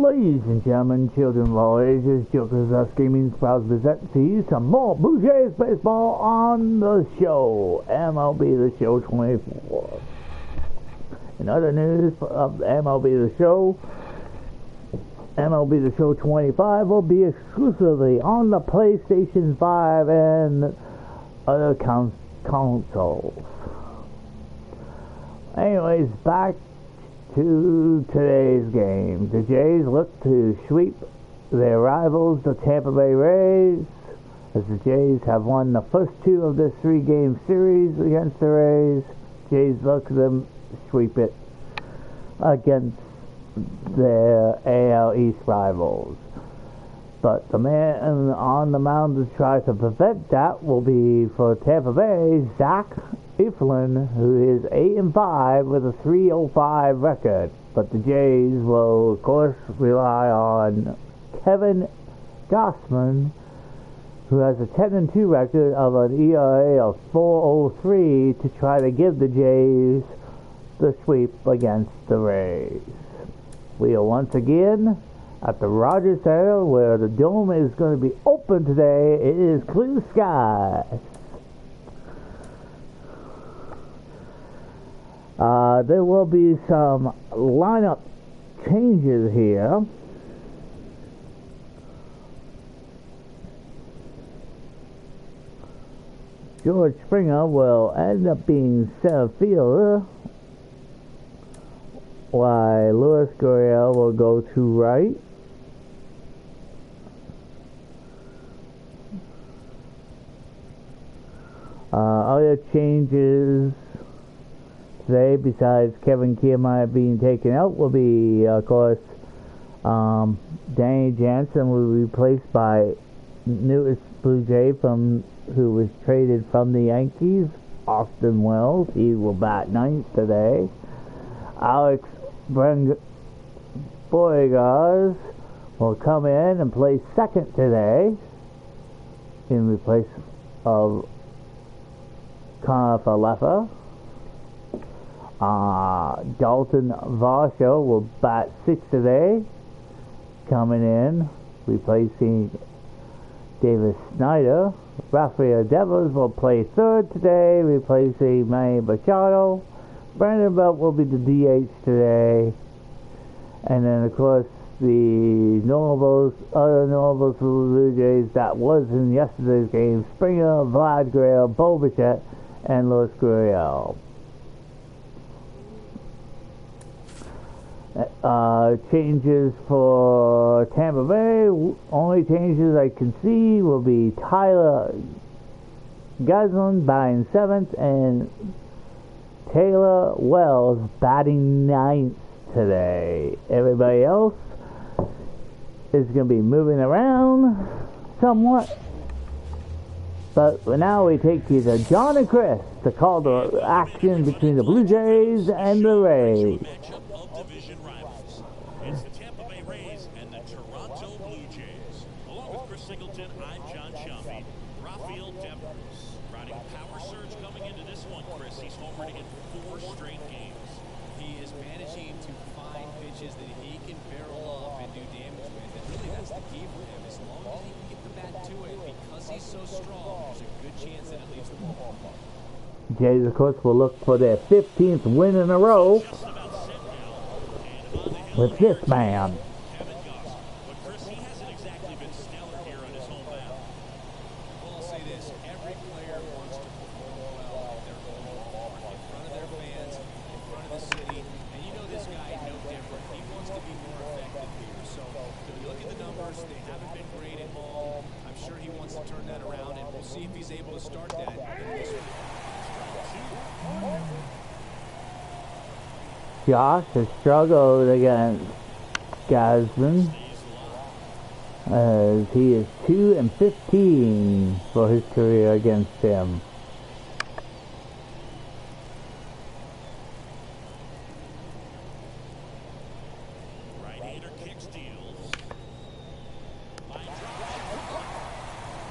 Ladies and gentlemen, children of all ages, Jokers Us Gaming proud to present to you some more Blue Jays baseball on the show. MLB The Show 24. In other news of MLB The Show, MLB The Show 25 will be exclusively on the PlayStation 5 and other consoles. Anyways, back to today's game. The Jays look to sweep their rivals, the Tampa Bay Rays, as the Jays have won the first two of this three-game series against the Rays. Jays look to them sweep it against their AL East rivals. But the man on the mound to try to prevent that will be for Tampa Bay, Zach Eflin, who is 8-5 with a 3.05 record. But the Jays will, of course, rely on Kevin Gossman, who has a 10-2 record of an ERA of 4.03 to try to give the Jays the sweep against the Rays. We are once again at the Rogers Center, where the dome is going to be open today. It is clear skies. There will be some lineup changes here. George Springer will end up being center fielder, while Luis Gurriel will go to right. Other changes today, besides Kevin Kiermaier being taken out, will be, of course, Danny Jansen will be replaced by newest Blue Jay who was traded from the Yankees, Austin Wells. He will bat ninth today. Alex Boygas will come in and play second today in place of Connor Falefa. Dalton Varsho will bat sixth today, coming in, replacing Davis Snyder. Rafael Devers will play third today, replacing Manny Machado. Brandon Belt will be the DH today. And then, of course, the other notables for the Blue Jays that was in yesterday's game: Springer, Vlad Guerrero, Bo Bichette, and Luis Gurriel. Changes for Tampa Bay, only changes I can see will be Tyler Goslin batting seventh and Taylor Wells batting ninth today. Everybody else is going to be moving around somewhat. But for now, we take you to John and Chris to call the action between the Blue Jays and the Rays. Division rivals. It's the Tampa Bay Rays and the Toronto Blue Jays. Along with Chris Singleton, I'm John Shelby. Rafael Devers riding a power surge coming into this one, Chris. He's homering in 4 straight games. He is managing to find pitches that he can barrel off and do damage with. And really, that's the key for him. As long as he can get the bat to it, because he's so strong, there's a good chance that it leaves the ball. Jays, of course, will look for their 15th win in a row with this man. Kevin Gossman. But Chris, he hasn't exactly been stellar here on his home mound. Well, I'll say this. Every player wants to perform well at their home ballpark, in front of their fans, in front of the city. And you know this guy no different. He wants to be more effective here. So you look at the numbers. They haven't been great at home. I'm sure he wants to turn that around, and we'll see if he's able to start that in this week. Josh has struggled against Gossman, as he is 2-15 for his career against him. Right-hander kick steals.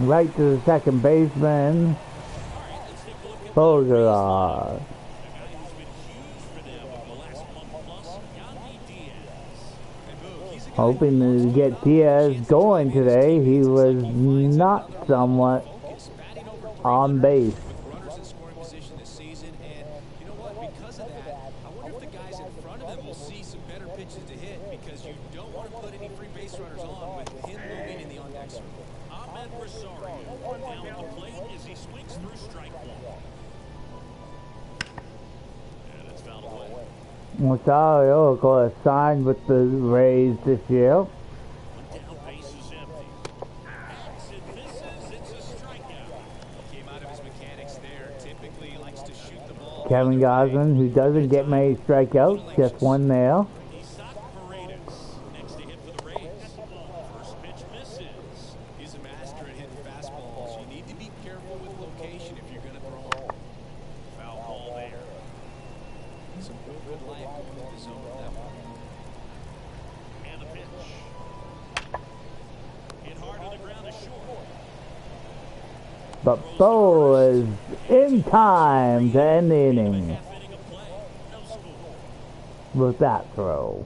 Right to the second baseman, Bogart. He's hoping to get Diaz going today. He was not somewhat on base. with runners in scoring position this season. And you know what? Because of that, I wonder if the guys in front of them will see some better pitches to hit, because you don't want to put any free base runners on with him moving in the on-deck circle. Ahmed Rosario now at the plate as he swings through strike one. And it's fouled away. Rosario, of course, signed with the Rays this year. One down, base is empty. Hacks and misses. It's a strikeout. Came out of his mechanics there. Typically he likes to shoot the ball. Kevin Gosman, who doesn't get many strikeouts, just one there. Isaac Paredes next to hit for the Rays. First pitch misses. He's a master at hitting fastballs. You need to be careful with location if you're going to throw them. Foul ball there. Some good life going to the zone with that one. And the pitch. Hit hard on the ground to short. But Bo is in time to end the inning Half inning of play. No score. with that throw.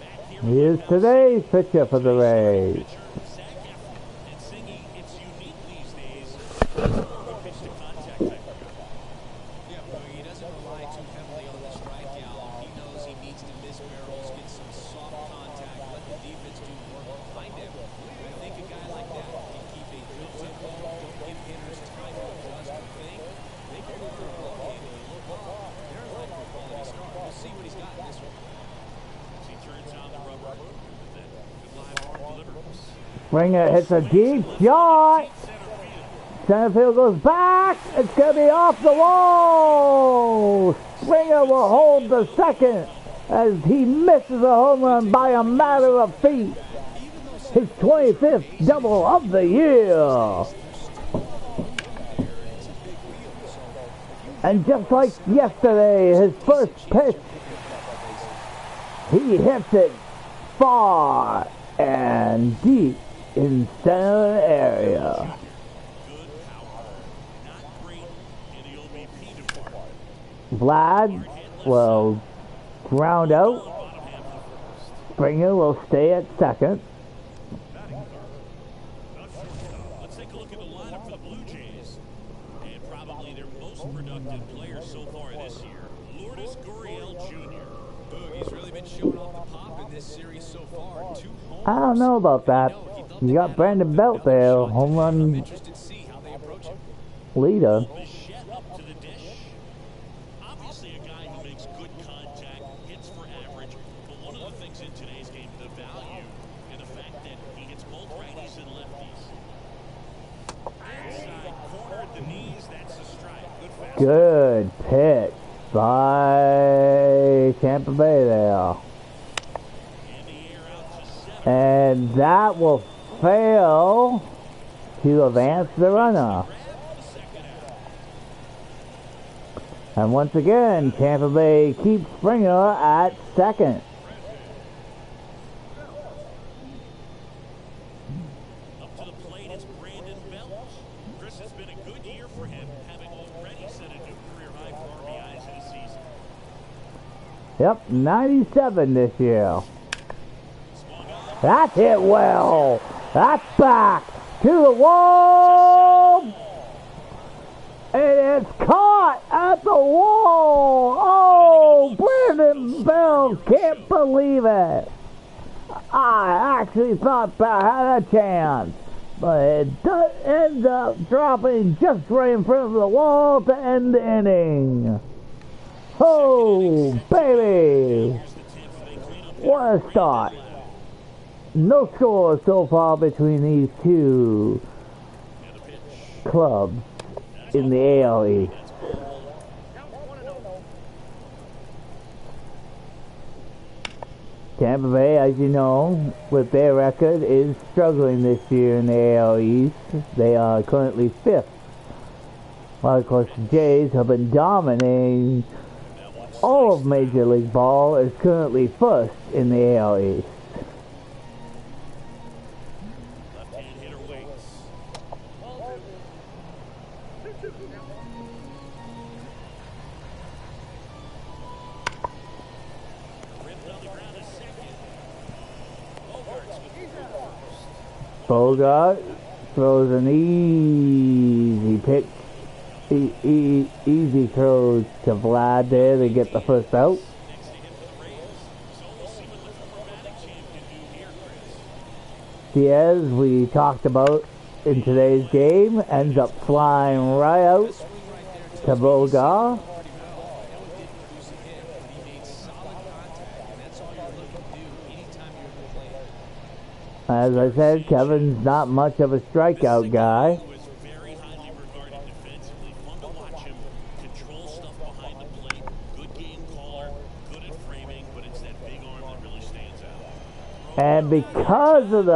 Back here He is today's pitcher for the Rays. pitcher, Zach Efron. And Singy, it's unique these days. He's more of a pitch to contact type of guy. Yeah, but he doesn't rely too heavily on the strikeout. He knows he needs to miss barrels, get some soft contact, let the defense do work behind him. I think a guy like that can keep a good tempo, don't give hitters time to adjust and think. They can move their glove handle a little ball. They're in line for a quality start. We'll see what he's got in this one. As he turns on the rubber, then good live arm delivers. Springer hits a deep shot. Center field goes back. It's going to be off the wall. Springer will hold the second as he misses a home run by a matter of feet. His 25th double of the year. And just like yesterday, his first pitch, he hits it far and deep in center area. Good power. Not great in the OBP department. Vlad will ground out. Bottom half of the first. Springer will stay at second. Batting third. Not shortstop. Let's take a look at the lineup for the Blue Jays. And probably their most productive player so far this year, Lourdes Gurriel Jr. Boog, he's really been showing off the pop in this series so far. 2 homers. I don't know about that. You got Brandon Belt there, home I'm run interested to see how they approach him. leader. Bichette up to the dish. Obviously a guy who makes good contact, hits for average, but one of the things in today's game, the value in the fact that he hits both righties and lefties. Inside corner at the knees, that's a strike. Good fastball. Good pitch by Tampa Bay there. In the air out to center. And that will fail to advance the runner. Grab the second out. And once again, Tampa Bay keeps Springer at second. Up to the plate, it's Brandon Belt. Chris, it's been a good year for him, having already set a new career high for RBIs in a season. Yep, 97 this year. Swung on. That's hit well. That's back to the wall. And it's caught at the wall. Oh, Brandon Bell can't believe it. I actually thought Bell had a chance, but it ends up dropping just right in front of the wall to end the inning. Oh, baby. Here's the tip for they clean up. What a start. No score so far between these two And the pitch. clubs in the AL East. That's ball. Count 1-0. Tampa Bay, as you know, with their record, is struggling this year in the AL East. They are currently 5th. While, of course, the Jays have been dominating all of Major League Ball, is currently 1st in the AL East. Left-hand hitter waits. Ripped on the ground to Bogart throws an easy pitch. Easy throws to Vlad there to get the first out. Diaz, we talked about in today's game, ends up flying right out to Bogart. As I said, Kevin's not much of a strikeout guy. And because of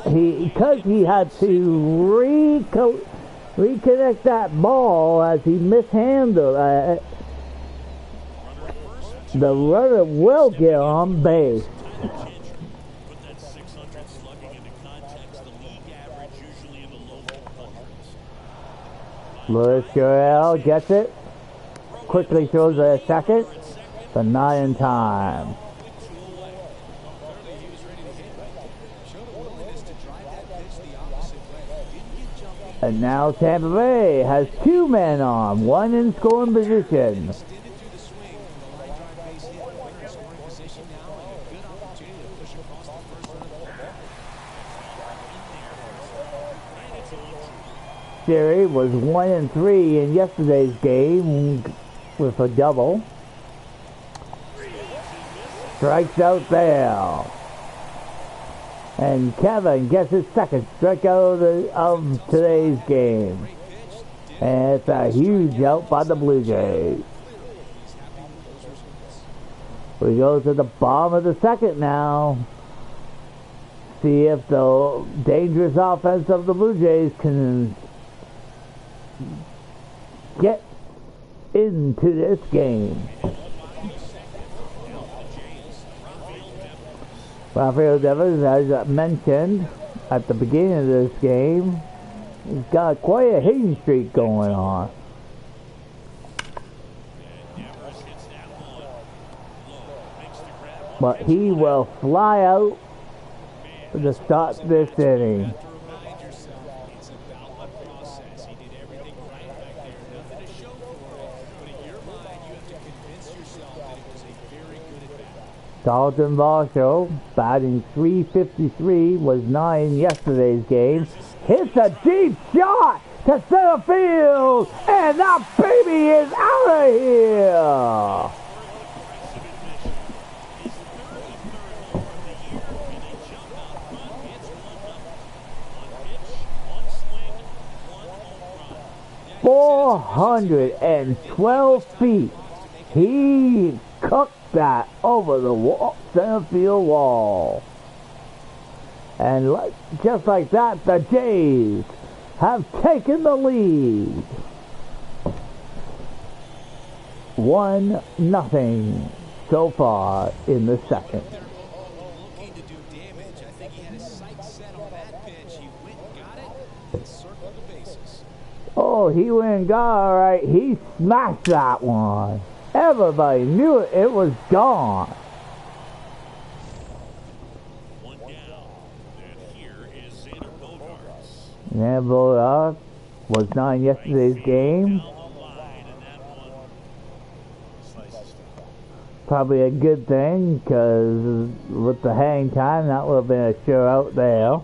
because he had to reconnect that ball as he mishandled the runner will get on base. Louis Gurriel gets it, quickly throws a second, but not in time. And now Tampa Bay has two men on, one in scoring position. Siri was 1-3 in yesterday's game with a double. Strikes out there. And Kevin gets his second strikeout of today's game. And it's a huge out by the Blue Jays. We go to the bottom of the second now. See if the dangerous offense of the Blue Jays can get into this game. Rafael Devers, as I mentioned at the beginning of this game, he's got quite a hitting streak going on. But he will fly out to start this inning. Dalton Varsho, batting .353, was 9 yesterday's game. Hits a deep shot to center field, and that baby is out of here. .412 feet. He cooked that over the center field wall. And just like that, the Jays have taken the lead. 1-0 so far in the second. Looking to do damage. I think he had his sights set on that pitch. He went and got it and circled the bases. Oh, he went and got it right. He smashed that one. Everybody knew it. It was gone. One down. And here is Xander Bogaerts. Yeah, Bogart was 9 yesterday's game. Probably a good thing, because with the hang time, that would have been a sure out there.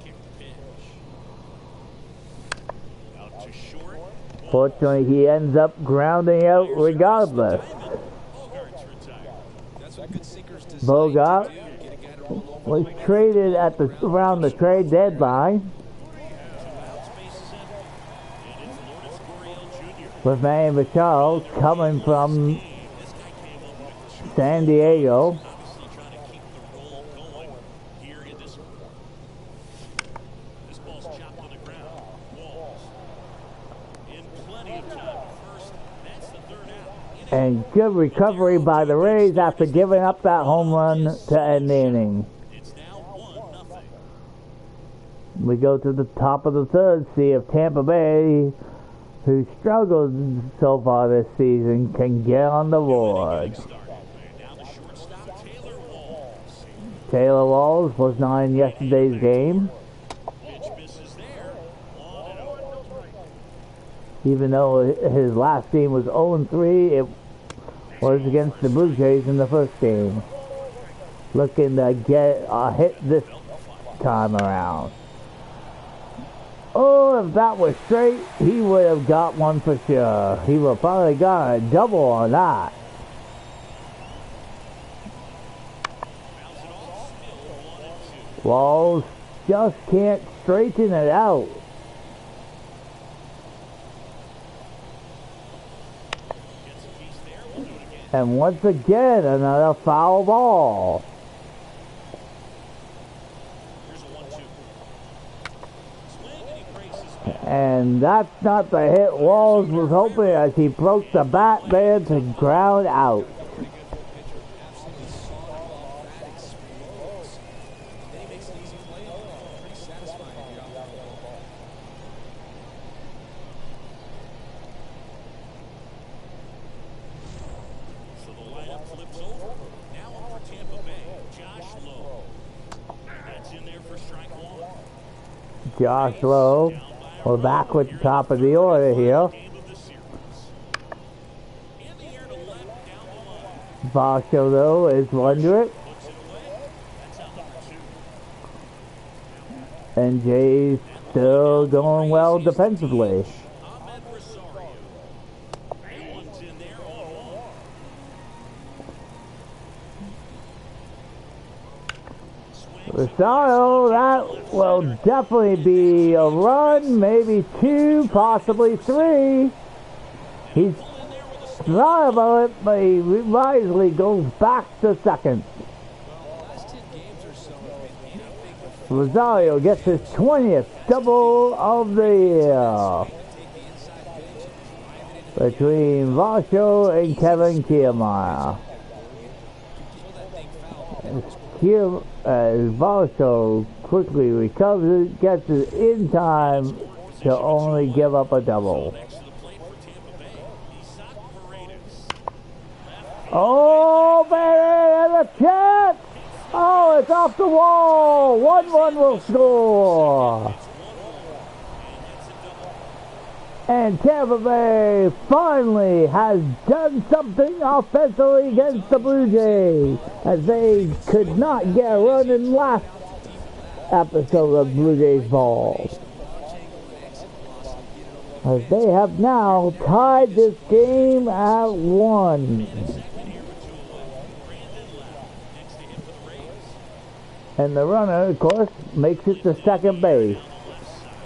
Fortunately, he ends up grounding out regardless. Bogart was traded at around the trade deadline with Manny Machado coming from San Diego. And good recovery by the Rays after giving up that home run to end the inning. We go to the top of the third, see if Tampa Bay, who struggled so far this season, can get on the board. Taylor Walls was 9 yesterday's game. Even though his last game was 0-3, it was against the Blue Jays in the first game. Looking to get a hit this time around. Oh, if that was straight, he would have got one for sure. He would have probably got a double on that. Walls just can't straighten it out. And once again, another foul ball. And that's not the hit Walls was hoping as he broke the bat there to ground out. Josh Lowe, we're back with the top of the order here. Vasco, though, is under it. And Jay's still going well defensively. Rosario, that will definitely be a run, maybe two, possibly three. He's thought about it, but he wisely goes back to second. Rosario gets his 20th double of the year between Vasco and Kevin Kiermaier. Vasco quickly recovers it, gets it in time to only give up a double. Oh, baby, there's a chance! Oh, it's off the wall! 1-1 will score! And Tampa Bay finally has done something offensively against the Blue Jays, as they could not get a run in last episode of Blue Jays ball. As they have now tied this game at 1. And the runner, of course, makes it to second base,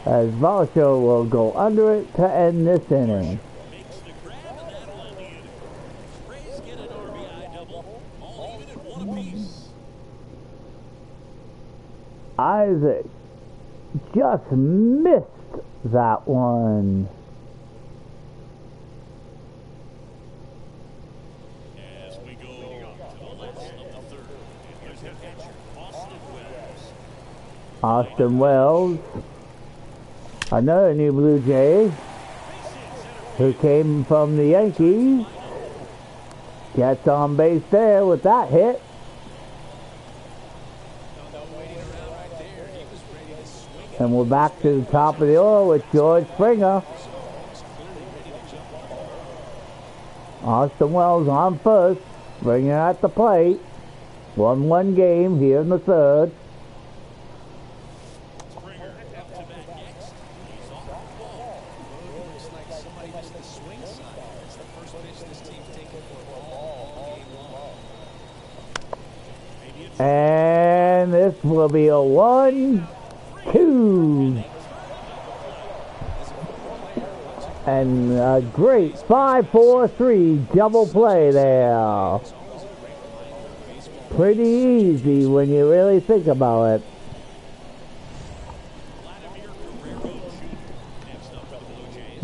as Valcho will go under it to end this inning. Isaac just missed that one. As we go to the last of the third, here's the catcher, Austin Wells. Austin Wells, another new Blue Jay who came from the Yankees, gets on base there with that hit. And we're back to the top of the order with George Springer. Austin Wells on first, bringing it at the plate. 1-1 game here in the third. And this will be a 1-2. And a great 5-4-3 double play there. Pretty easy when you really think about it.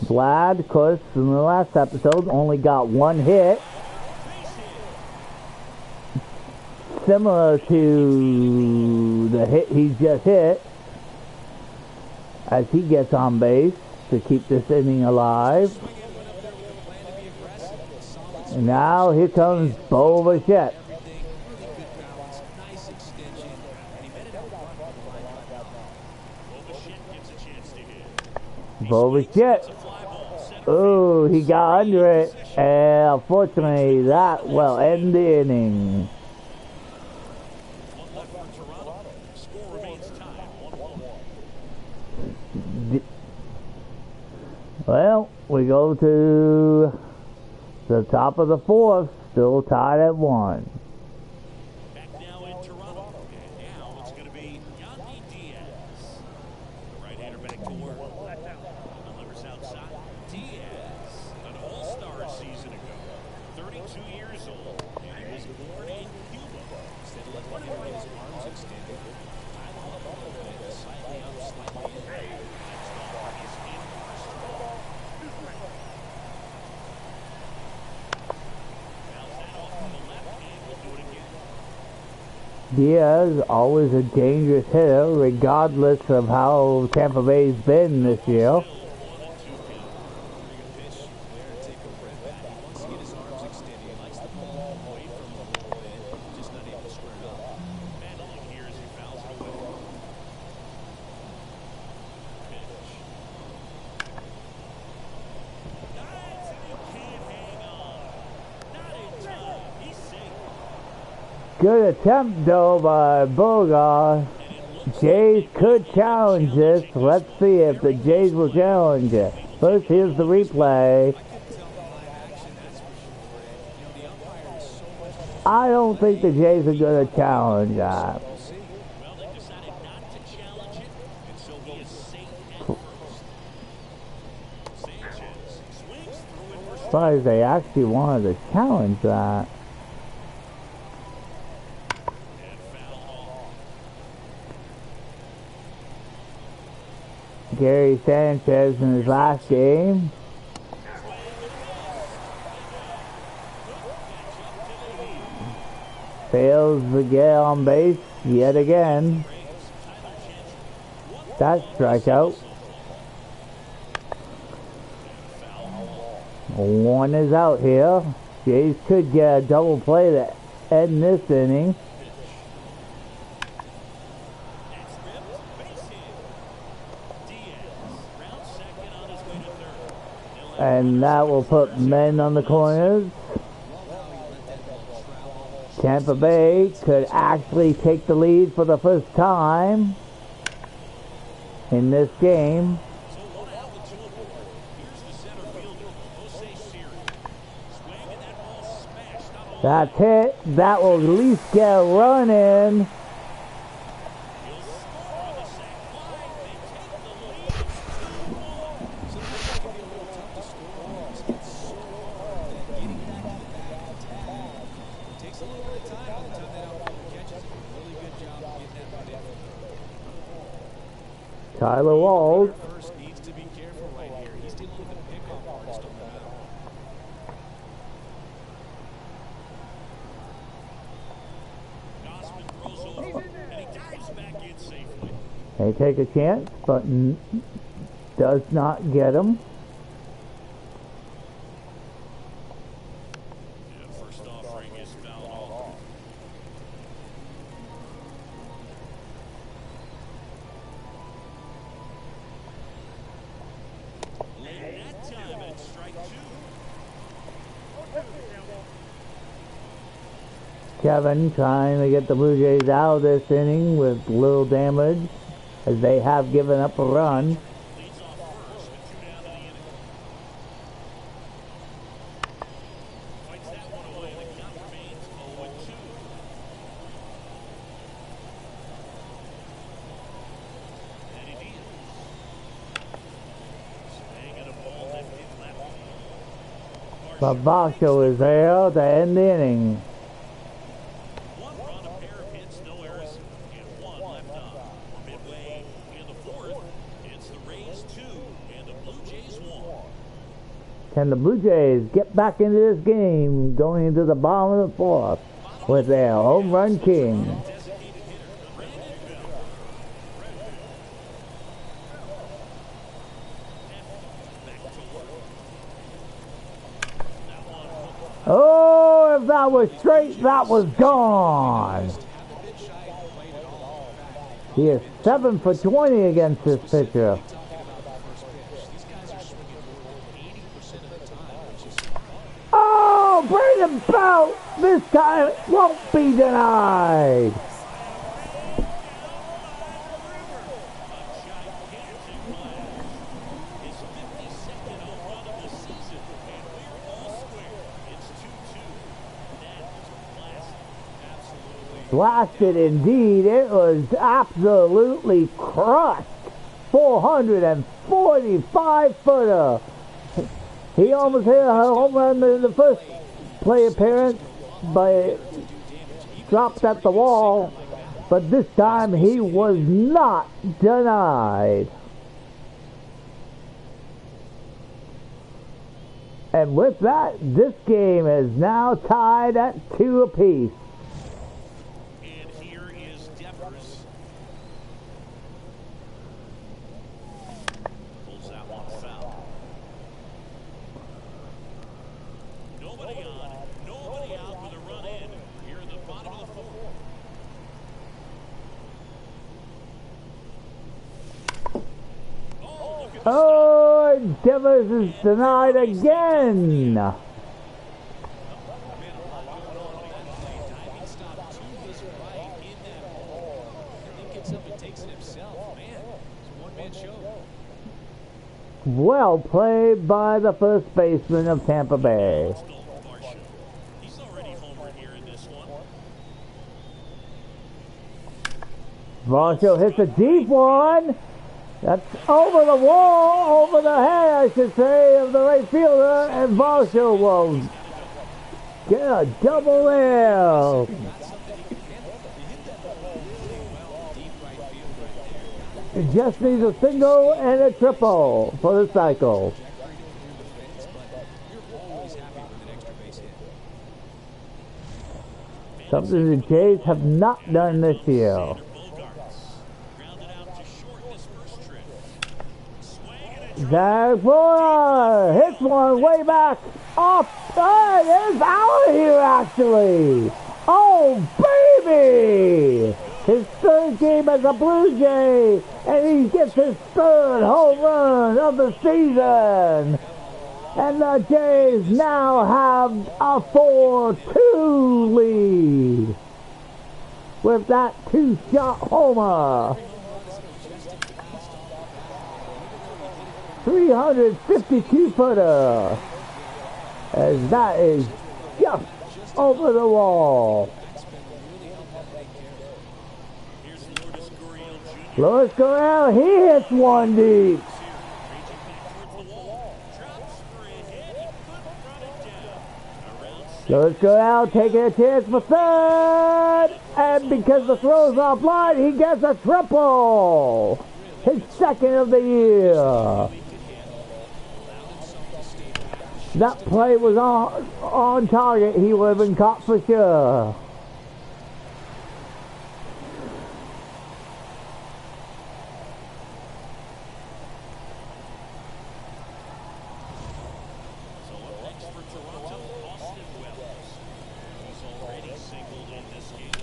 Vlad, of course, in the last episode, only got one hit. Similar to the hit he just hit, as he gets on base to keep this inning alive. And now here comes Bo Bichette. Bo Bichette Oh, he got under it, and unfortunately that will end the inning. One left for Toronto. Score remains tied, 1-1. Well, we go to the top of the fourth, still tied at 1. Back now in Toronto. And now it's going to be Yandy Diaz. The right-hander back to work. Delivers outside. Diaz, an all-star season ago. 32 years old. And he was born in Cuba. Instead of letting him get his arms extended, tied him up a little bit, slightly up, slightly in. Next offer is in first. Fouls that off to the left, and we'll do it again. Diaz, always a dangerous hitter, regardless of how Tampa Bay's been this year. Still 1-2 count. Bring a pitch there to take a breath back. He wants to get his arms extended. He likes the ball away from him a little bit, just not able to square it up. Battling here as he fouls it away. Pitch. Dives, and he can't hang on. Not in time. He's safe. Good attempt though by Bogart. And it looks Jays could challenge this. Let's see if the Jays will challenge it. First, here's the replay. I couldn't tell from live action, that's for sure, Fred. You know, the umpire is so much I don't think the Jays are going to challenge that. we'll see. well, they decided not to challenge it, and so he is safe at first. Sanchez swings through it for strike. Surprised they actually wanted to challenge that. And foul off. Gary Sanchez in his last game. Fails to get on base yet again. That strikeout. One is out here. Jays could get a double play to end this inning. That's ripped. Base hit. Diaz rounds second on his way to third. And that will put men on the corners. Tampa Bay could actually take the lead for the first time in this game. So 1 out with 2 aboard. Here's the center fielder, Jose Siri. Swing, and that ball smashed out of That's it. That will at least get a run in. He'll score on the sac fly. They take the lead. 2-1. Sometimes it can be a little tough to score when you just get so hard that getting back to the bag and tag takes a little bit of time. By the time that outfielder catches it, really good job of getting that run in. Tyler Walls. First needs to be careful right here. He's dealing with the pickoff artist on the mound. Gossman throws over, and he dives back in safely. They take a chance, but does not get him. And first offering is fouled off. Late that time at strike 2. Kevin trying to get the Blue Jays out of this inning with little damage, as they have given up a run. Leads off first with 2 down in the inning. Fights that one away, and the count remains 0-2. Eddie Diaz. Swing and a ball lifted left. Babasho is there to end the inning. 1 run, a pair of hits, no errors, and 1 left on. We're midway in the 4th. It's the Rays 2 and the Blue Jays 1. Can the Blue Jays get back into this game going into the bottom of the 4th with their home run king? Designated hitter, Brandon Bell. Back to work. That one hooked. Oh, if that was straight, that was gone. Haven't been shy of the plate at all. In fact, He is 7 for 20 against this pitcher. talking about the first pitch. These guys are swinging more than 80% belt this time won't be denied. Blasted indeed. It was absolutely crushed. 445 footer. He almost hit a home run in the first play appearance, but dropped at the wall. But this time he was not denied. And with that, this game is now tied at 2 apiece. And here is Devers. Pulls that one foul. Nobody on, nobody out with a run in here in the bottom of the fourth. Oh, look at the Oh, Devers is denied again. Well played by the first baseman of Tampa Bay. He's already homered here in this one. Varsho hits a deep one. That's over the wall, over the head, I should say, of the right fielder, and Varsho will get a double there. It just needs a single and a triple for the cycle. Something the Jays have not done this year. Zach Fuller hits one way back off. It's out of here, actually. Oh, baby! His third game as a Blue Jay, and he gets his third home run of the season. And the Jays now have a 4-2 lead with that two-shot homer. 352 footer, as that is just over the wall. Luis Gurriel, he hits one deep. Luis Gurriel taking a chance for third, and because the throw's offline, he gets a triple. His second of the year. That play was on target. He would have been caught for sure. So up next for Toronto, Austin Wells. He's already singled in this game.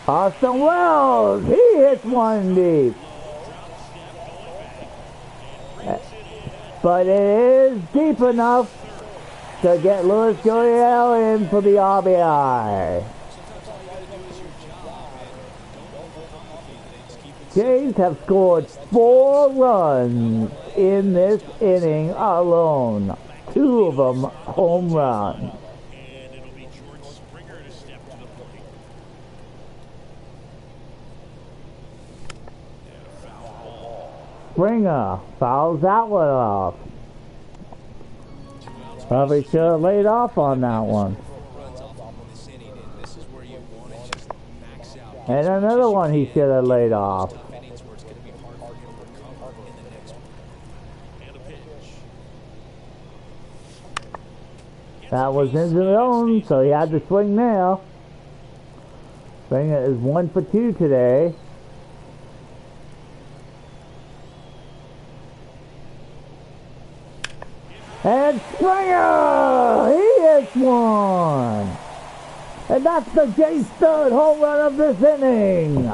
Austin Wells, he hits one deep. But it is deep enough to get Luis Gurriel in for the RBI. Jays have scored 4 runs in this inning alone. 2 of them home runs. And it'll be George Springer to step to the plate. And a foul ball. Springer fouls that one off. Probably should have laid off on that one. And another one he should have laid off. And a pitch. That was in the zone, so he had to swing there. Springer is 1 for 2 today. And Springer! He hits one! And that's the Jays' third home run of this inning.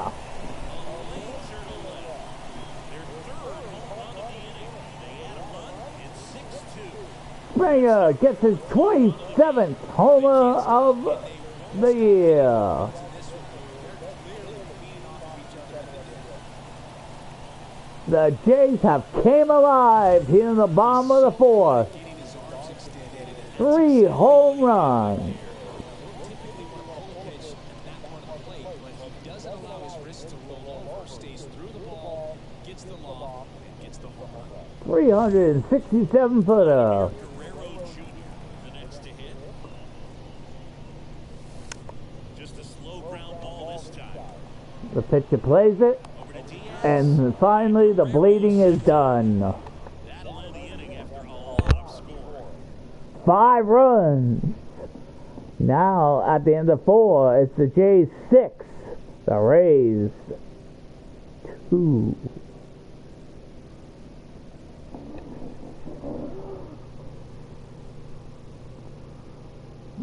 Springer gets his 27th homer of the year. The Jays have came alive here in the bottom of the fourth. 3 home runs. Typically want to pull a pitch at that part of the plate, but he doesn't allow his wrists to roll over, stays through the ball, gets them off, and gets the home run. 367-footer. Guerrero Jr., the next to hit. Just a slow ground ball this time. The pitcher plays it, Over to Diaz. and finally the bleeding is done. That'll end the inning after a lot of score. 5 runs. Now at the end of 4, it's the Jays 6, the Rays 2.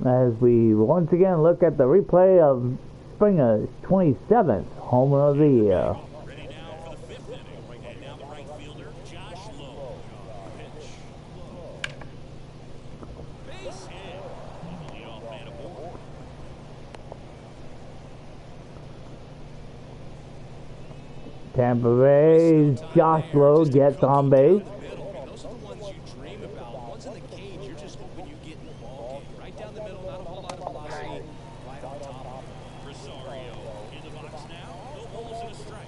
As we once again look at the replay of Springer's 27th home run of the year. Ready now for the 5th inning. And now the right fielder, Josh Lowe. Pitch. Base hit. The leadoff man aboard. Tampa Bay's Josh Lowe gets on base. Those are the ones you dream about. Ones in the cage, you're just hoping you get in the ball game. Right down the middle, not a whole lot of velocity. Right on top. Rosario in the box now. No balls and a strike.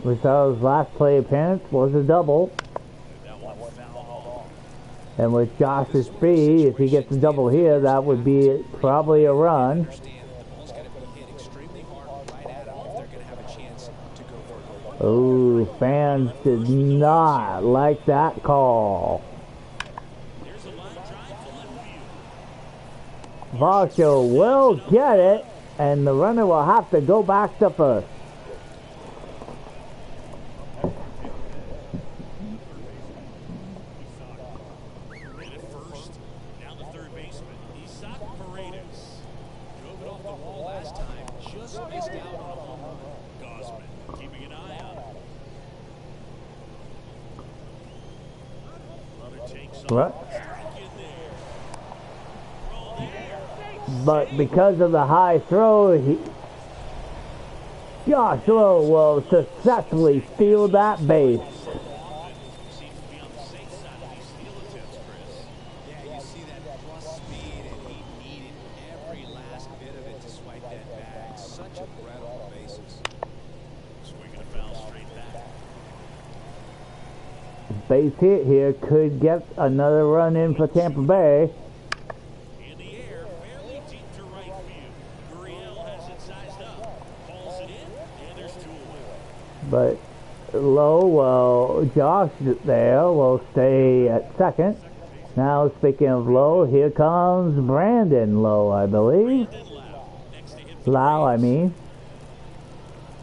Rosario's last play appearance was a double. That one foul off. And with Josh's speed, if he gets a double here, that would be probably a run. Understand the ball's got to be hit extremely hard right at them if they're going to have a chance to go for it. Ooh, fans did not like that call. There's a line drive to left field. Varsho will get it, and the runner will have to go back to first. In at first. Now the third baseman, Isaac Paredes. Drove it off the wall last time. Just missed out on a home run. Gosman keeping an eye on it. Runner takes off. Right. Strike in there. Throw there. But because of the high throw, Josh Lowe will successfully steal that base. Seems to be on the safe side of these steal attempts, Chris. Yeah, you see that plus speed, and he needed every last bit of it to swipe that bag. Such a threat on the bases. Swinging a foul straight back. Base hit here could get another run in for Tampa Bay. In the air, fairly deep to right field. Gurriel has it sized up. Calls it in, and there's 2 away. But Lowe, Josh there will stay at second. Now, speaking of Lowe, here comes Brandon Lowe, I believe. Brandon Lau. Next to him for the Lau, I Rays. mean.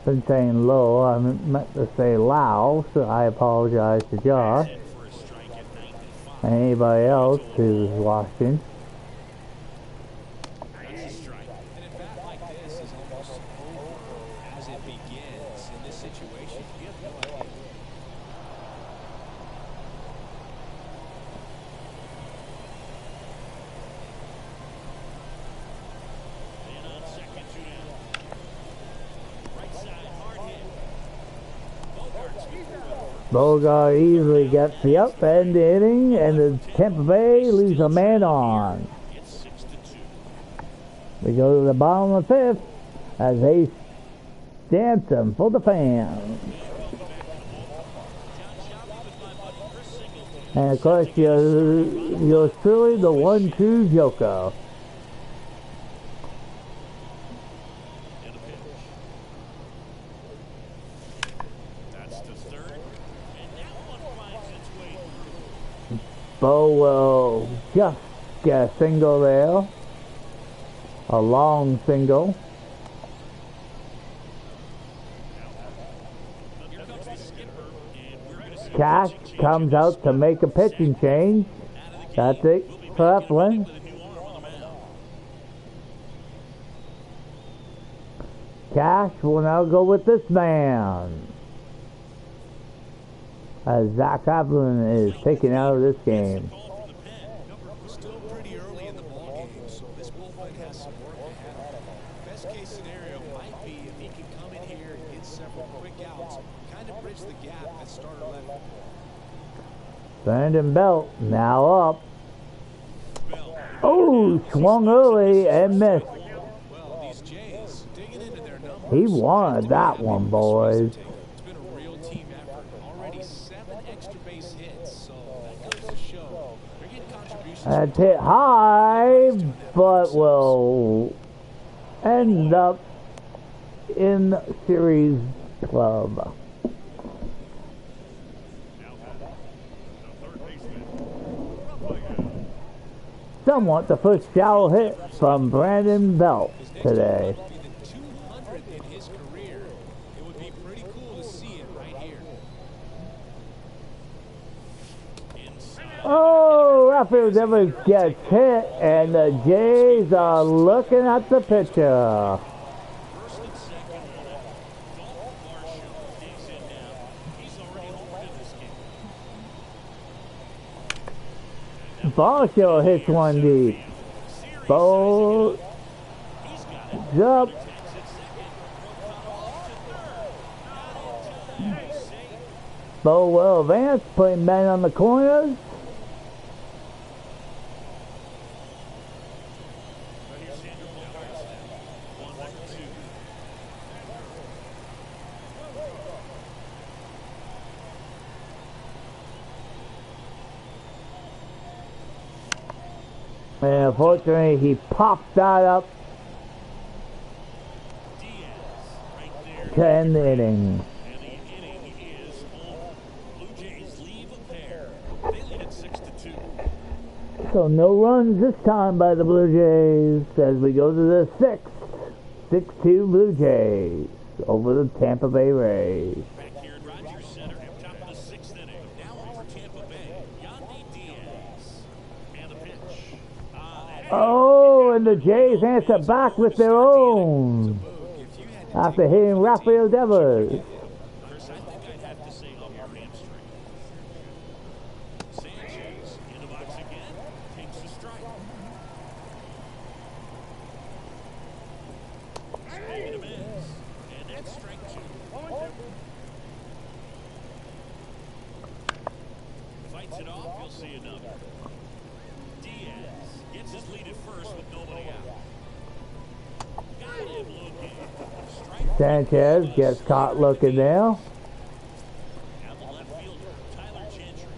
Been saying Lowe, I meant to say Lau, so I apologize to Josh In for a strike at 95. and anybody else who's watching. That's a strike. And a bat like this is almost over as it begins. In this situation, you have no idea. And on second, 2 down. Right side, hard hit. Bogart's Bogart easily gets the up end inning, and the Tampa Bay leaves a man on. It's 6-2. We go to the bottom of the 5th as they dance them for the fans. And of course, you're truly the 1-2 joker. And a pitch. That's the third. And that one finds its way through. Bo will just get a single there. A long single. Here comes the skipper, and we're going to see Cash comes out to make a pitching change. That's it for Eflin. with a new arm on the mound. Cash will now go with this man. As Zach Eflin is taken out of this game. Call from the pen. Number careful, quick outs, kind of bridge the gap that starter left. Brandon Belt now up. Oh, swung early and missed. Well, these Jays digging into their numbers. He wanted that one, boys. It's been a real team effort. Already 7 extra base hits, so that goes to show they're getting contributions. That's hit high, but will end up in Series Club. Somewhat the first shallow hit from Brandon Belt today. 200 in his career. It would be pretty cool to see it right here. Oh, Rafael Devers gets hit, and the Jays are looking at the pitcher. First and second left. Dalton Varsho digs in now. He's already homered in this game. Varsho hits one deep. Bo up. Bo will advance, putting men on the corners. And unfortunately, he popped that up to end the inning. And the inning is over. Blue Jays leave a pair. They lead at 6-2. So no runs this time by the Blue Jays as we go to the 6th. 6-2 Blue Jays over the Tampa Bay Rays. Back here at Rogers Center, top of the 6th inning. Now over Tampa Bay, Yandy Diaz. And the pitch. Oh, and the Jays answer back with their own after hitting Rafael Devers. Chris, I think I'd have to say upper hamstring. Sanchez in the box again, takes a strike. Swing and a miss. And that's strike 2. Fights it off, you'll see another. Diaz gets his lead at first with nobody out. Got him looking. Strike Sanchez gets caught looking now. Now the left fielder, Tyler Gentry.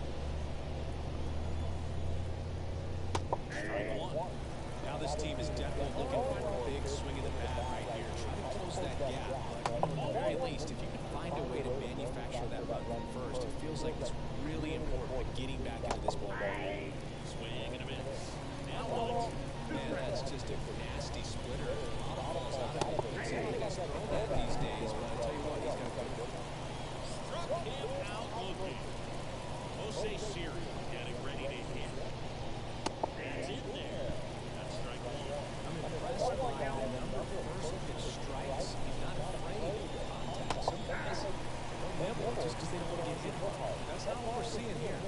Strike 1. Now this team is definitely looking for a big swing of the bat right here. Try to close that gap. But at the very least, if you can find a way to manufacture that run from first, it feels like it's really important to getting back into this ball game. Swing and a miss. Now 1-2. Man, that's just a nasty splitter. A lot of balls out of it. It's something that's thrown at these days, but I tell you what, he's got a good one. Struck him out looking. Jose Siri getting ready to hit. That's in there. That's strike 1. I'm impressed by the number of first pitch strikes. He's not afraid of contact. Some guys don't nibble just because they don't want to get hit. That's not what we're seeing here.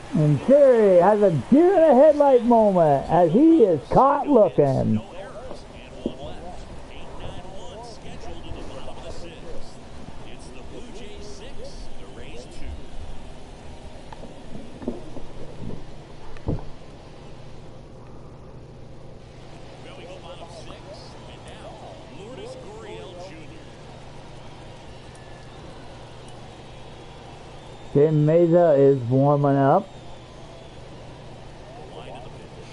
And Siri has a deer in a headlight moment as he is caught looking. No errors and 1 left. 8-9-1 scheduled in the bottom of the 6th. It's the Blue Jays 6, the Rays 2. Going to bottom 6, and now Lourdes Gurriel Jr. Tim Meza is warming up. Line of the pitch.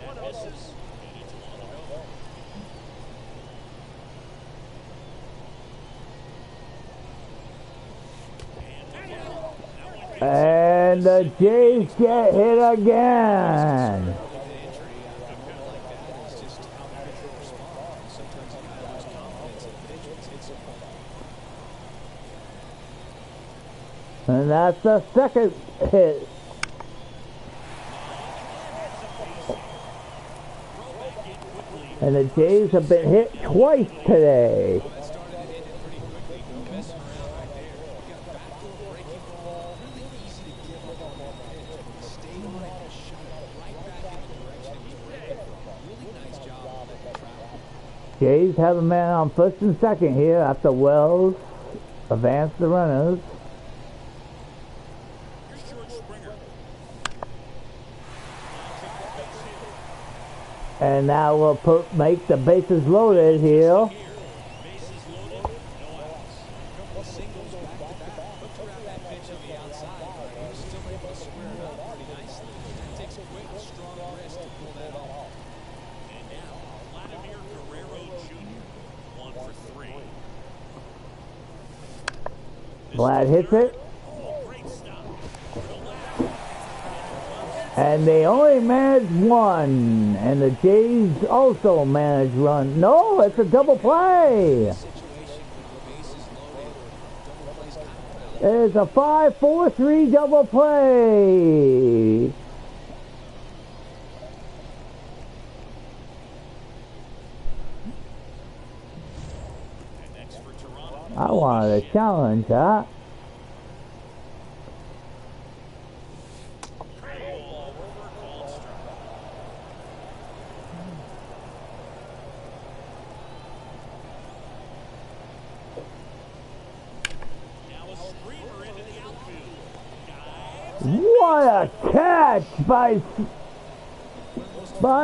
That misses, and it's 1-0. And the Jays get hit again. With an injury, a bit like that is just how the pitcher responds. Sometimes a guy loses confidence and the pitch hits him. And that's the second hit. And the Jays have been hit twice today. That started and ended pretty quickly. No messing around right there. You got a backdoor breaking ball. Really easy to give up on that pitch. But he stayed on it and shot it right back in the direction he was breaking from. Really nice job on that travel. Jays have a man on first and second here after Wells advanced the runners. Here's George Springer. And now we'll make the bases loaded here. Bases loaded, no outs. Couple singles back to back. Looked around that pitch on the outside, but he was still able to square it up pretty nicely. That takes quick, strong wrist to pull that off. And now, Vladimir Guerrero Jr. 1 for 3. Vlad hits it. Oh, great stop. To the left. And they only managed one. And the Jays also managed run. No, it's a double play. Situation with the bases loaded. Double plays kind of put It's a 5-4-3 double play. And next for Toronto. I wanted a challenge, huh? Curveball for a called strike. Now a screamer into the outfield. Dives. What a catch by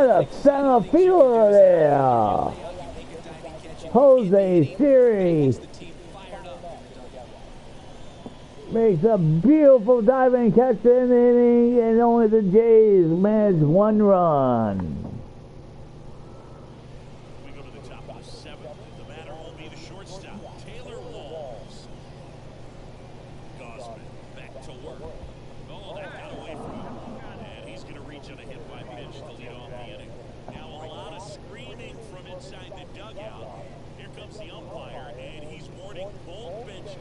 the center fielder there. Jose Siri the team fired up in the dugout. makes a beautiful diving catch in the inning, and only the Jays manage one run. We go to the top of the 7th. The batter will be the shortstop, Taylor Walls. Gosman back to work. Oh, that got away from him. And he's going to reach on a hit by pitch to lead off the inning. Now a lot of screaming from inside the dugout. Here comes the umpire, and he's warning both benches.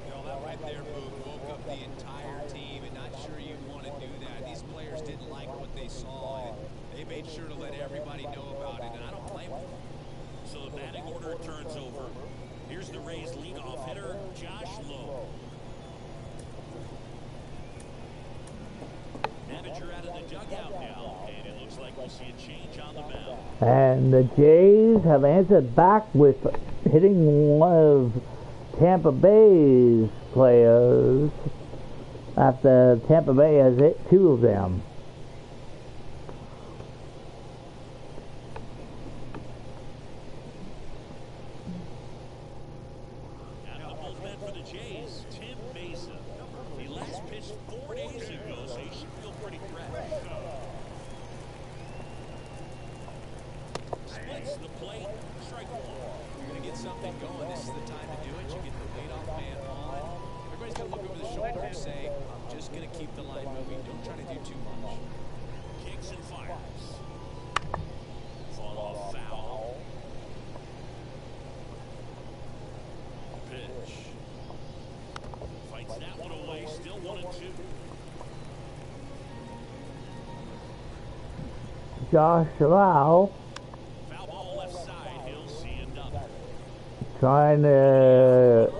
You know, that right there, Boog, woke up the entire team, and not sure you want to do that. These players didn't like what they saw, and they made sure to let everybody know about it, and I don't blame them. So the batting order turns over. Here's the Rays leadoff hitter, Josh Lowe. Manager out of the dugout now, and it looks like we'll see a change on the mound. And the Jays have answered back with hitting one of Tampa Bay's players after Tampa Bay has hit two of them. Out of the bullpen for the Jays, Tim Mesa. He last pitched 4 days ago, so he should feel pretty fresh. Splits the plate, strike one. You're going to get something going. This is the time to do it. You get the leadoff man on. Everybody's going to look over the shoulder and say, I'm just going to keep the line moving. Don't try to do too much. Kicks and fires. Fall off foul. Pitch. Fights that one away, still 1-2. Josh Lau Foul ball left side, he'll see another. trying to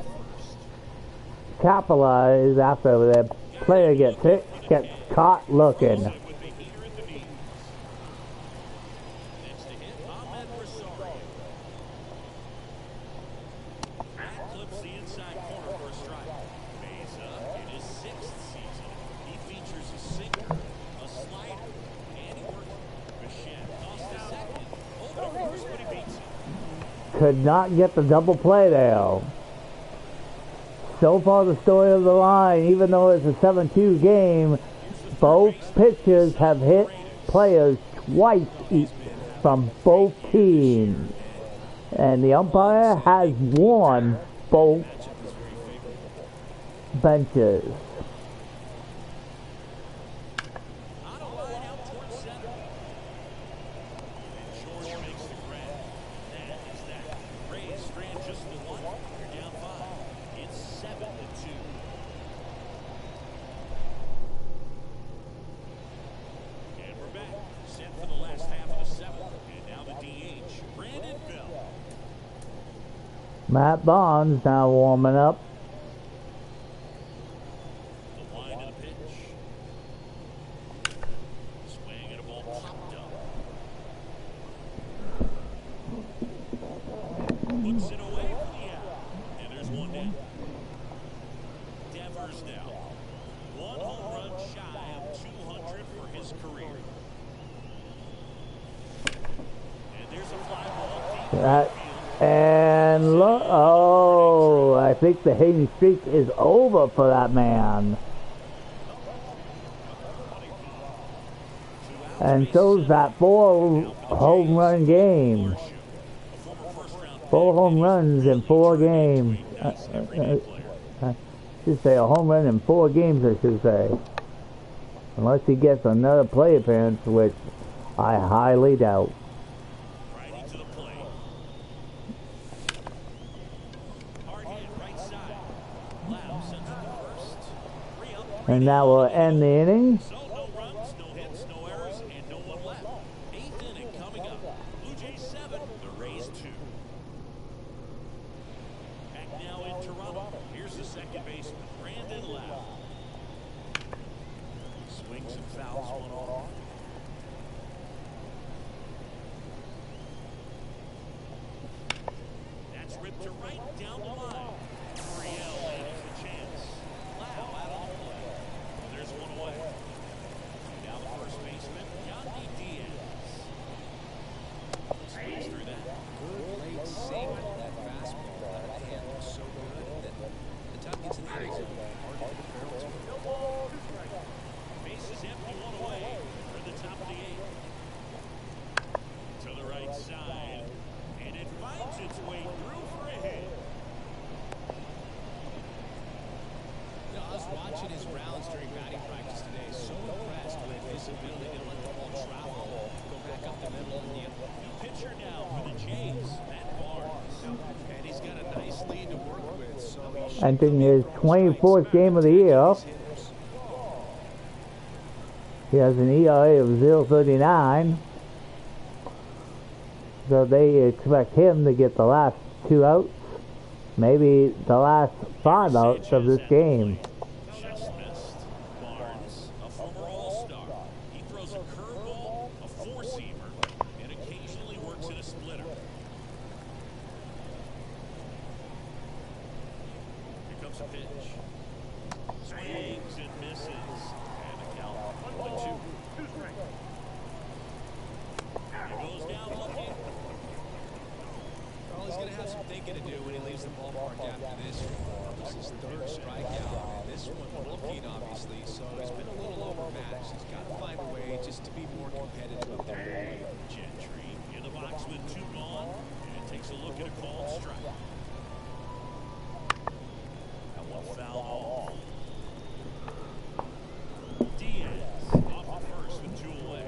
capitalize after the player gets hit, gets caught looking. With the heater at the knees. Next to hit, Ahmed Rosario. That clips the inside corner for a strike. Mesa, in his 6th season, he features a sinker, a slider, and he works. Bichette tossed to second. Over to first, but he beats it. Could not get the double play there. So far the story of the line, even though it's a 7-2 game, both pitchers have hit players twice each from both teams. And the umpire has won both benches. On a line out towards center. And George makes the grab. That is that. Rays strand just the one. They're down 5. It's 7-2. And we're back. Set for the last half of the 7th. And now the DH, Brandon Bell. Matt Bonds now warming up. The line of the pitch. Swing and a ball popped up. And look, oh, I think the hitting streak is over for that man. And shows that 4 home run game. 4 home runs in 4 games. I should say a home run in 4 games, I should say. Unless he gets another play appearance, which I highly doubt. And that will end the inning. So no runs, no hits, no errors, and no one left. 8th inning coming up. Blue Jays 7, the Rays 2. Back now in Toronto. Here's the second baseman, Brandon Lau. Swings and fouls one off. That's ripped to right down the line. Gurriel has a chance. Lau out on the play. There's one away. Now the first baseman, Yandy Diaz. Squeeze through that. Good late sink. That fastball out of hand was so good that the time gets in the end zone. Hard to hit the barrel to it. Base is empty, one away. We're at the top of the 8th. To the right side. And it finds its way through for a hit. You know, I was watching his rounds during batting practice today. So impressed with his ability to let the ball travel, go back up the middle, and New pitcher now for the Jays, Matt Barnes. and he's got a nice lead to work with. So he should Entering his 24th game of the year. He has an ERA of 0.39. So they expect him to get the last 2 outs. Maybe the last 5 outs of this game. Just missed. Barnes, a former All-Star. He throws a curveball, a four-seamer, and occasionally works in a splitter. Here comes a pitch. Swings and misses. And the count 1-2. He goes down looking. Well, he's going to have some thinking to do when he leaves the ballpark after this. This is his 3rd strikeout, and this one looking, obviously, so he's been a little overmatched. He's got to find a way just to be more competitive up there. Gentry in the box with 2 gone, and takes a look at a called strike. That one fouled off. Diaz off the first with 2 away.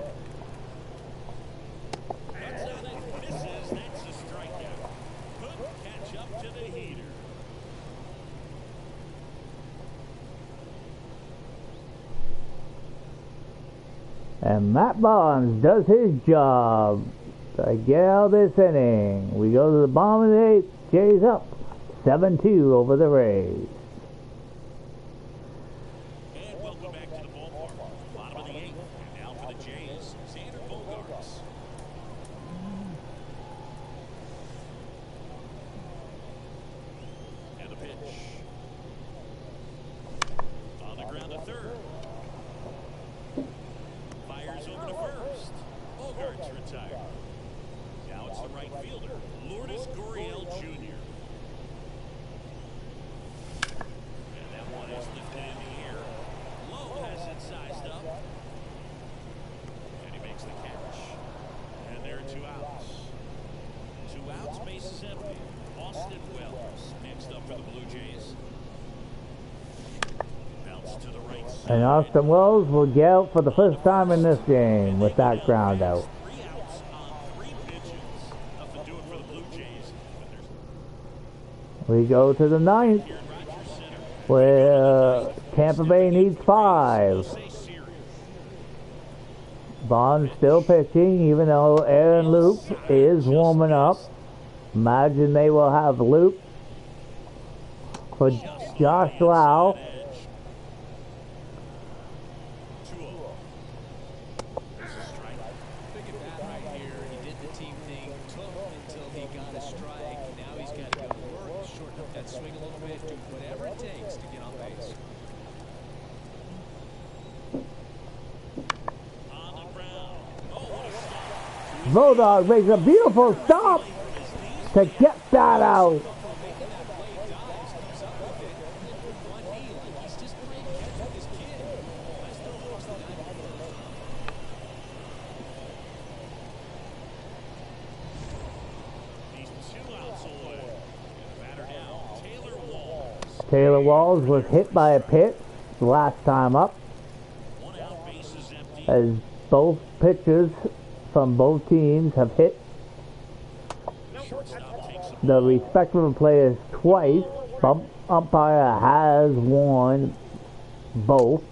Hits on it, misses. That's a strikeout. Couldn't catch up to the heater. And Matt Barnes does his job to get out of this inning. We go to the bottom of the 8th. Jays up 7-2 over the Rays. And welcome back to the ballpark. Bottom of the 8th. And now for the Jays, Xander Bogaerts. And the pitch. On the ground to third. Fires over to first. Bogaerts retired. Now it's the right fielder, Lourdes Gurriel Jr. And that one is lifted in the air. Lowe has it sized up. And he makes the catch. And there are 2 outs. 2 outs, bases empty. Austin Wells next up for the Blue Jays. Bounce to the right side. And Austin Wells will get out for the first time in this game with that ground out. 3 outs on 3 pitches. Nothing doing for the Blue Jays. But We go to the 9th, here in Rogers Center. where Tampa Bay needs 5. Say serious. Bond's still pitching, even though Aaron Loop is warming up. Imagine they will have Loop for Josh Lau. Big at bat right here. He did the team thing, took until he got a strike. Now he's got to go to work, shorten up that swing a little bit, do whatever it takes to get on base. On the ground. Oh, what a stop. Bulldog makes a beautiful stop. to get that out. Taylor Walls was hit by a pitch last time up, as both pitchers from both teams have hit the respective players twice. Umpire has won both.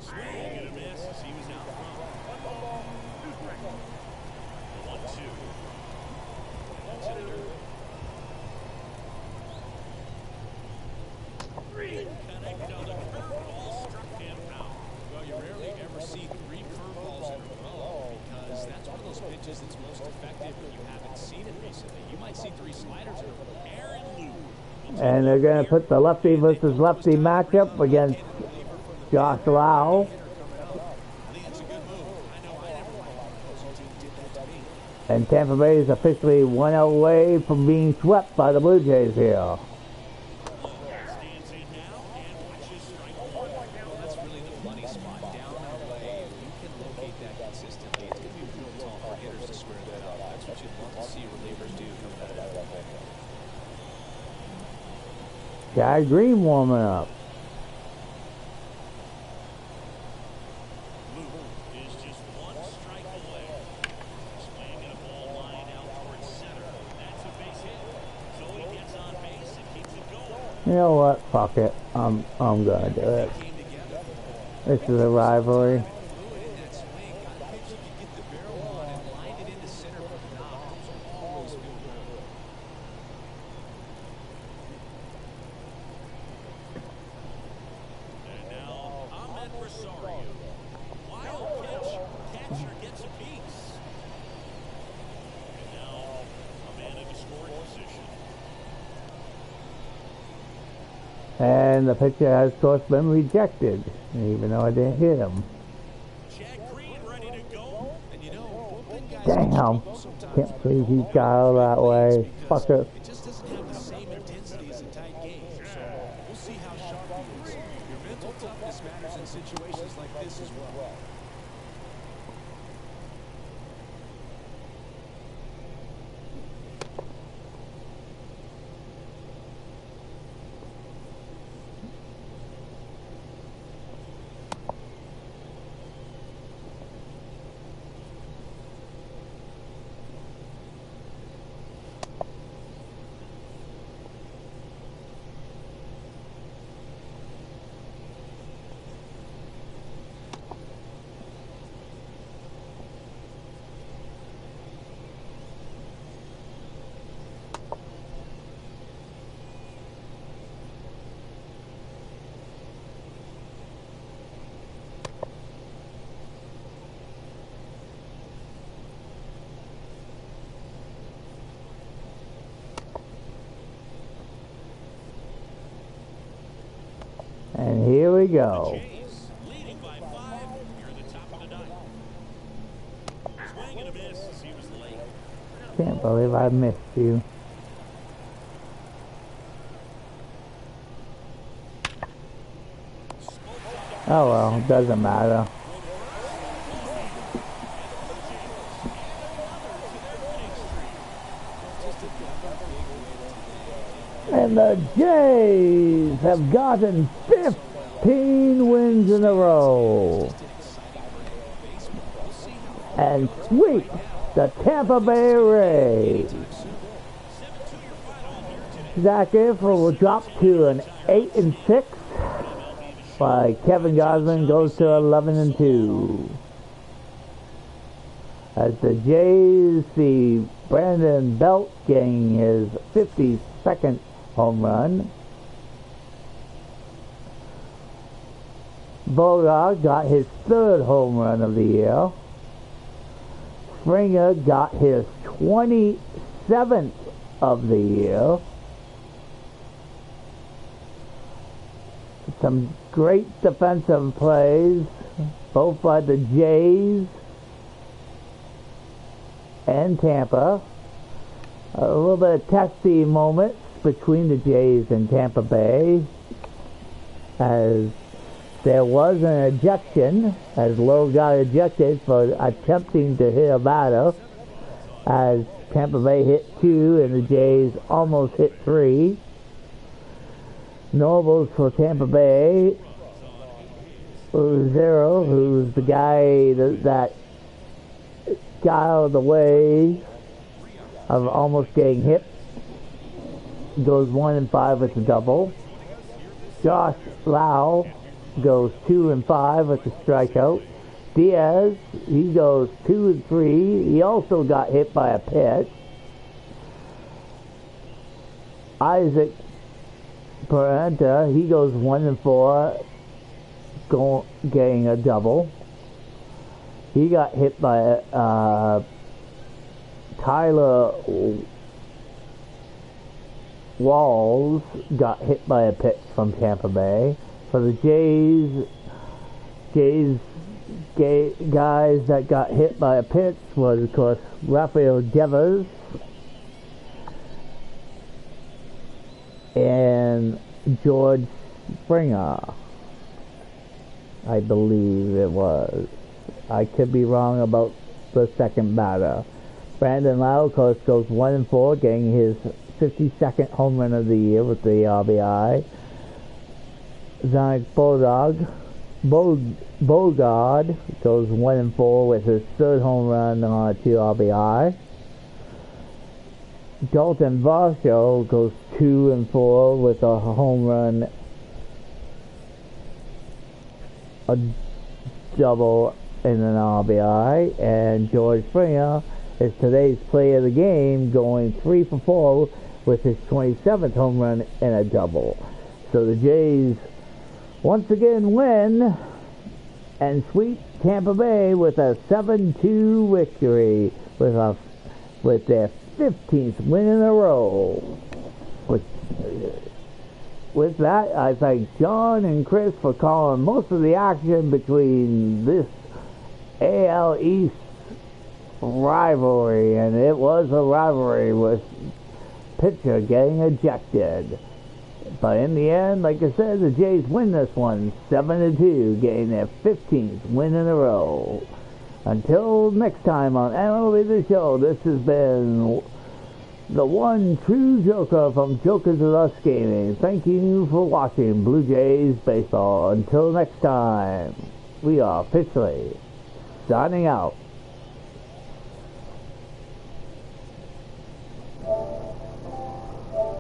And they're going to put the lefty versus lefty matchup against Josh Lau. And Tampa Bay is officially 1-0 away from being swept by the Blue Jays here. Guy Green warming up. Is just one strike away. Swinging a ball line out towards center. That's a base hit. So he gets on base and keeps it going. You know what? Fuck it. I'm gonna do it. This is a rivalry. And the pitcher has, of course, been rejected, even though I didn't hit him. Damn. Can't believe he got out that way. Fucker. It just doesn't have the same intensity as a tight game. So we'll see how sharp he is. Your mental toughness matters in situations like this as well. And here we go. Leading by 5 near the top of the ninth. Swing and a miss as he was late. Can't believe I missed you. Oh well, doesn't matter. And the Jays have gotten 15 wins in a row and sweep the Tampa Bay Rays. Zach Efron will drop to an 8-6, while Kevin Gausman goes to 11-2. As the Jays see Brandon Belt getting his 52nd home run. Bogart got his 3rd home run of the year. Springer got his 27th of the year. Some great defensive plays, both by the Jays and Tampa. A little bit of testy moments between the Jays and Tampa Bay, as there was an ejection, as Lowe got ejected for attempting to hit a batter, as Tampa Bay hit 2 and the Jays almost hit 3. Nobles for Tampa Bay, 0, who's the guy that got out of the way of almost getting hit, goes 1 and 5 with a double. Josh Lau goes 2 and 5 with a strikeout. Diaz, he goes 2 and 3. He also got hit by a pitch. Isaac Parenta, he goes 1 and 4, getting a double. He got hit by Tyler Walls, got hit by a pitch from Tampa Bay. For the Jays guys that got hit by a pitch was, of course, Rafael Devers and George Springer, I believe it was. I could be wrong about the second batter. Brandon Lau, of course, goes 1 and 4, getting his 52nd home run of the year with the RBI. Zonic Bogard goes 1 and 4 with his 3rd home run on 2 RBI. Dalton Varsho goes 2 and 4 with a home run, a double, and an RBI. And George Springer is today's player of the game, going 3 for 4 with his 27th home run and a double. So the Jays once again win and sweep Tampa Bay with a 7-2 victory with their 15th win in a row. With that, I thank John and Chris for calling most of the action between this AL East rivalry, and it was a rivalry with pitcher getting ejected. But in the end, like I said, the Jays win this one 7-2, getting their 15th win in a row. Until next time on MLB The Show, this has been the one true Joker from Jokers of Us Gaming. Thank you for watching Blue Jays Baseball. Until next time, we are officially signing out.